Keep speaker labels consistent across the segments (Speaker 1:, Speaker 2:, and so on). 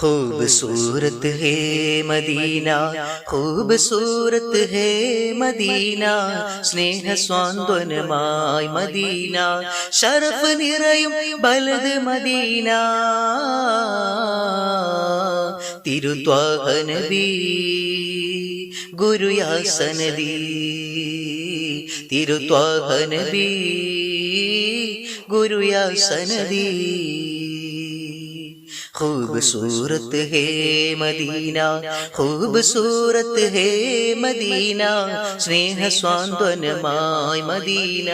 Speaker 1: खूबसूरत है मदीना, खूबसूरत है मदीना, സ്നേഹ സ്വാന്തനമായി മദീന, ശരഫ് നിറയും ബലദ് മദീന, തിരുത്വാഹ നബി ഗുരു യാ സനദി, തിരുത്വാഹ നബി ഗുരു യാ സനദി. खूबसूरत है मदीना, खूबसूरत है मदीना, സ്നേഹ സ്വാന്തനമായി മദീന,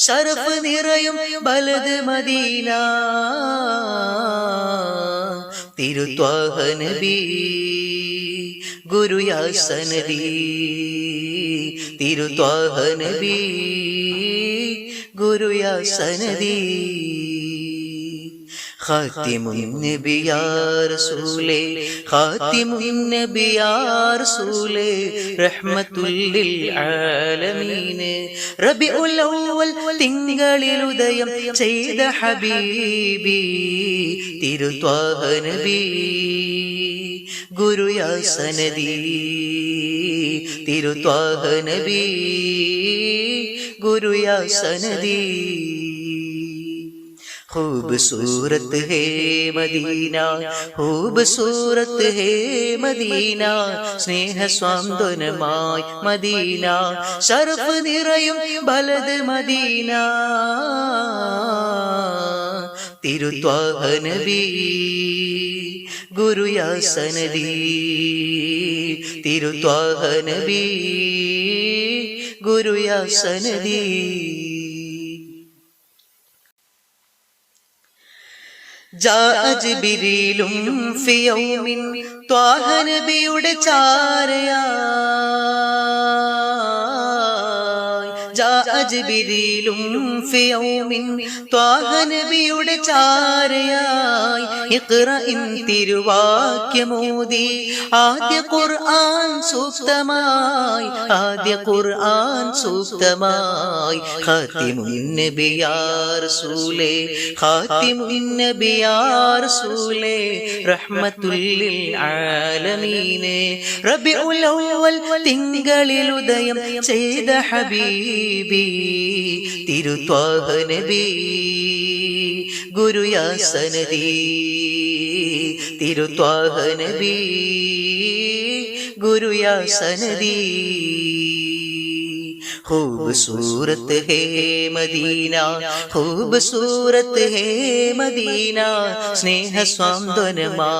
Speaker 1: ശരഫ് നിറയും ബലദ് മദീന, തിരുത്വാഹ നബി ഗുരു യാ സനദി, തിരുത്വാഹ നബി ഗുരു യാ സനദി. ഖാതിമുൻ നബി യാ റസൂലേ, ഖാതിമുൻ നബി യാ റസൂലേ, റഹ്മത്തുൽ ലിൽ ആലമീൻ, റബീഉൽ അവ്വൽ തിങ്കളിൽ ഉദയം ചെയ്ത ഹബീബി, തിരുത്വാഹ നബി ഗുരു യാ സനദി, തിരുത്വാഹ നബി ഗുരു യാ സനദി. खूबसूरत है मदीना, खूबसूरत है मदीना, സ്നേഹ സ്വാന്തനമായി മദീന, ശരഫ് നിറയും ബലദ് മദീന, തിരുത്വാഹ നബി ഗുരു യാ സനദി, തിരുത്വാഹ നബി ഗുരു യാ സനദി. ജാഅ ജിബ്രീലും ഫി യൗമിൻ, ത്വാഹ നബിയുടെ ചാരയായി, ജാഅ ജിബ്രീലും ഫി യൗമിൻ, ത്വാഹ നബിയുടെ ചാരയായി, ഇഖ്റഇൻ തിരുവാക്യമോദി, ആദ്യ ഖുർആൻ സൂക്തമായി, ആദ്യ ഖുർആൻ സൂക്തമായി, ഖാതിമുൻ നബി യാ റസൂലേ, ഖാതിമുൻ നബി യാ റസൂലേ, റഹ്മത്തുൽ ലിൽ ആലമീൻ, റബീഉൽ അവ്വൽ തിങ്കളിൽ ഉദയം ചെയ്ത ഹബീബി, തിരുത്വാഹ നബി ഗുരു യാ സനദി, തിരുത്വാഹ നബി ഗുരു യാ സനദി. खूबसूरत है मदीना, खूबसूरत है मदीना, സ്നേഹ സ്വാന്തനമായി